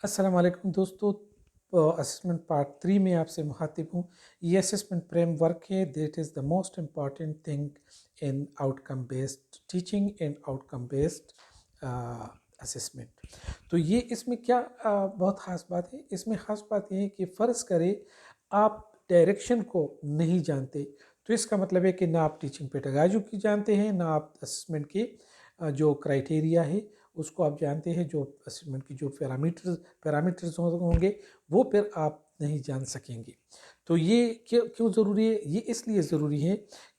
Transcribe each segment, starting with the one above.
अस्सलाम वालेकुम दोस्तों। असेसमेंट पार्ट 3 में आपसे मुखातिब हूँ। ये असेसमेंट फ्रेम वर्क है that is the most important thing in outcome based teaching and outcome based assessment. तो ये इसमें क्या बहुत ख़ास बात है, इसमें ख़ास बात ये है कि फ़र्ज़ करें आप डायरेक्शन को नहीं जानते, तो इसका मतलब है कि ना आप टीचिंग पेडागोजी की जानते हैं, ना आप असेसमेंट के जो क्राइटेरिया है उसको आप जानते हैं, जो असेसमेंट की जो पैरामीटर्स होंगे वो फिर आप नहीं जान सकेंगे। तो ये क्यों ज़रूरी है? ये इसलिए ज़रूरी है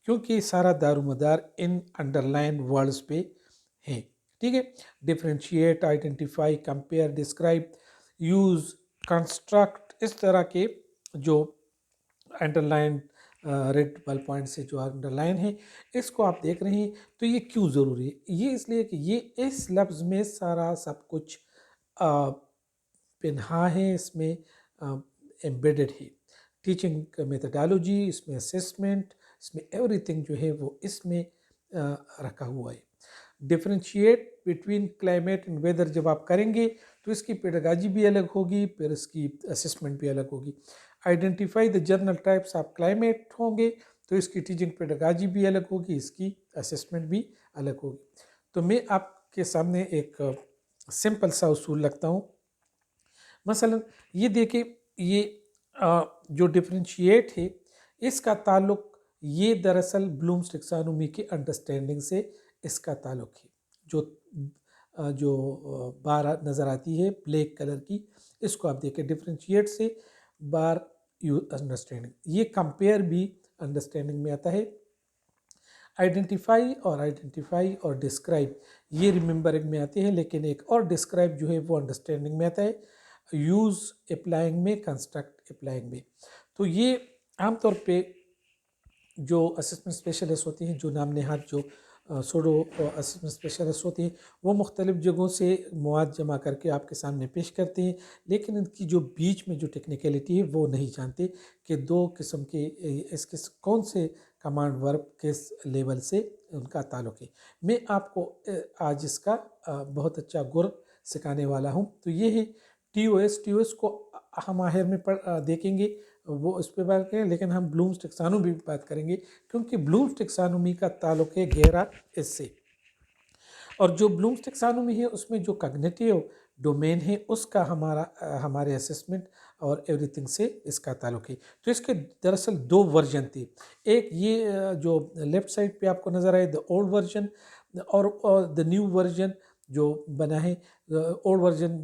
क्योंकि सारा दारोमदार इन अंडरलाइन वर्ड्स पे है। ठीक है, differentiate, identify, compare, describe, use, construct, इस तरह के जो अंडरलाइन रेड बल पॉइंट से जो अंडरलाइन है इसको आप देख रहे हैं। तो ये क्यों ज़रूरी है? ये इसलिए कि ये इस लफ्ज़ में सारा सब कुछ पिन्हा है, इसमें एम्बेडेड है। टीचिंग मेथडोलॉजी, इसमें असेसमेंट, इसमें एवरीथिंग जो है वो इसमें रखा हुआ है। Differentiate between climate and weather जब आप करेंगे तो इसकी पेडागोजी भी अलग होगी, फिर इसकी असेसमेंट भी अलग होगी। Identify the general types of climate होंगे तो इसकी टीचिंग पेडागोजी भी अलग होगी, इसकी असेसमेंट भी अलग होगी। तो मैं आपके सामने एक सिंपल सा उसूल रखता हूँ। मसलन ये देखिए, ये जो डिफ्रेंशिएट है इसका ताल्लुक, ये दरअसल ब्लूम्स टेक्सोनोमी की अंडरस्टैंडिंग से इसका ताल्लुक है। जो बार नज़र आती है ब्लैक कलर की, इसको आप देखें, डिफ्रेंशिएट से बार यू अंडरस्टैंडिंग, ये कंपेयर भी अंडरस्टैंडिंग में आता है। आइडेंटिफाई और डिस्क्राइब ये रिमेंबरिंग में आते हैं, लेकिन एक और डिस्क्राइब जो है वो अंडरस्टैंडिंग में आता है। यूज़ अप्लाइंग में, कंस्ट्रक्ट अप्लाइंग में। तो ये आमतौर पे जो असिस्टेंट स्पेशलिस्ट होती हैं, जो नाम नहाद जो सोडो असिस्टेंट स्पेशलिस्ट होती हैं, वो मुख्तलिफ़ जगहों से मवाद जमा करके आपके सामने पेश करते हैं, लेकिन इनकी जो बीच में जो टेक्निकलिटी है वो नहीं जानते कि दो किस्म के इसके कौन से कमांड वर्ब किस लेवल से उनका ताल्लुक़ है। मैं आपको आज इसका बहुत अच्छा गुर सिखाने वाला हूँ। तो ये है टी ओ एस को हम आखिर में देखेंगे, वो उस पर बात करें, लेकिन हम ब्लूम्स टेक्सोनोमी भी बात करेंगे क्योंकि ब्लूम्स टेक्सोनोमी का ताल्लुक है गहरा इससे। और जो ब्लूम्स टेक्सोनोमी है उसमें जो कॉग्निटिव डोमेन है उसका हमारे असेसमेंट और एवरीथिंग से इसका ताल्लुक है। तो इसके दरअसल दो वर्जन थे। एक ये जो लेफ़्ट साइड पे आपको नज़र आए, द ओल्ड वर्जन, और द न्यू वर्जन जो बना है। ओल्ड वर्जन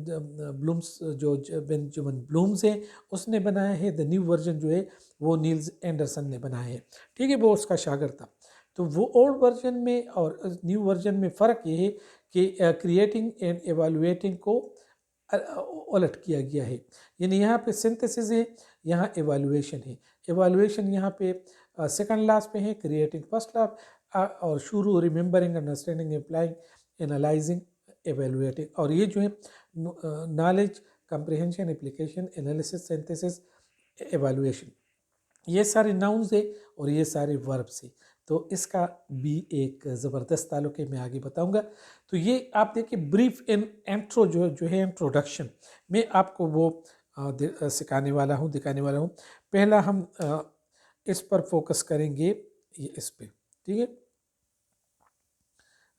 ब्लूम्स जो बेंजामिन ब्लूम्स है उसने बनाया है। द न्यू वर्जन जो है वो नील्स एंडरसन ने बनाया है। ठीक है, वो उसका शागिर्द था। तो वो ओल्ड वर्जन में और न्यू वर्जन में फ़र्क ये है कि क्रिएटिंग एंड एवेलुएटिंग को उलट किया गया है। यानी यहाँ पे सिंथेसिस है, यहाँ एवेलुएशन है। एवेलुएशन यहाँ पे सेकंड लास्ट पे है, क्रिएटिंग फर्स्ट लास्ट, और शुरू remembering, understanding, applying, analysing, evaluating. और ये जो है knowledge, comprehension, application, analysis, synthesis, evaluation, ये सारे नाउन्स है और ये सारे वर्ब्स है। तो इसका भी एक ज़बरदस्त ताल्लुक है, मैं आगे बताऊंगा। तो ये आप देखिए, ब्रीफ इंट्रो जो है इंट्रोडक्शन, मैं आपको वो सिखाने वाला हूँ, दिखाने वाला हूँ। पहला हम इस पर फोकस करेंगे, ये इस पे, ठीक है,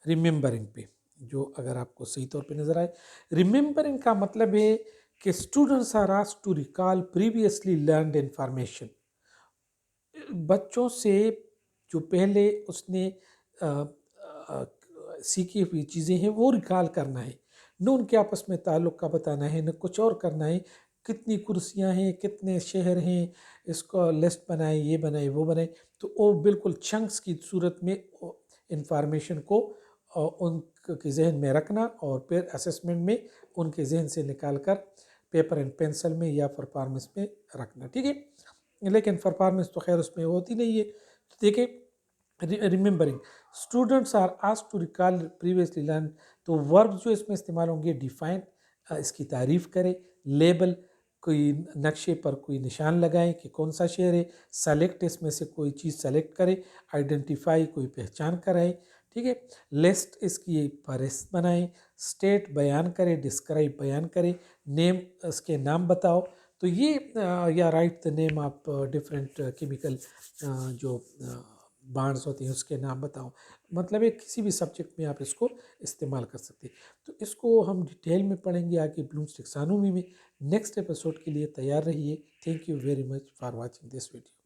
रिमेंबरिंग पे, जो अगर आपको सही तौर पे नज़र आए। रिमेंबरिंग का मतलब है कि students are asked to recall previously learned information. बच्चों से जो पहले उसने सीखी हुई चीज़ें हैं वो रिकॉल करना है, न उनके आपस में ताल्लुक़ का बताना है, न कुछ और करना है। कितनी कुर्सियां हैं, कितने शहर हैं, इसको लिस्ट बनाए, ये बनाए, वो बनाए। तो वो बिल्कुल चंक्स की सूरत में इंफॉर्मेशन को उनके जहन में रखना और फिर असेसमेंट में उनके जहन से निकाल कर पेपर एंड पेंसिल में या परफॉर्मेंस में रखना। ठीक है, लेकिन परफॉर्मेंस तो खैर उसमें होती नहीं है। तो देखिए, remembering, students are asked to recall previously learn. तो वर्ब जो इसमें इस्तेमाल होंगे, डिफाइन, इसकी तारीफ़ करें, लेबल, कोई नक्शे पर कोई निशान लगाएं कि कौन सा शहर है, सेलेक्ट, इसमें से कोई चीज़ सेलेक्ट करें, आइडेंटिफाई, कोई पहचान कराएं, ٹھیک ہے. لسٹ اس کی فہرست بنائیں، اسٹیٹ بیان کرے، ڈسکرائب بیان کرے، نیم اس کے نام بتاؤ. تو یہ یا right the name of different chemical جو بانڈز ہوتے ہیں اس کے نام بتاؤ. مطلب ہے کسی بھی سبجیکٹ میں آپ اس کو استعمال کر سکتے ہیں. تو اس کو ہم ڈیٹیل میں پڑھیں گے آگے بلومس ٹیکسانومی میں. نیکسٹ ایپیسوڈ کے لیے تیار رہیے. Thank you very much for watching this video.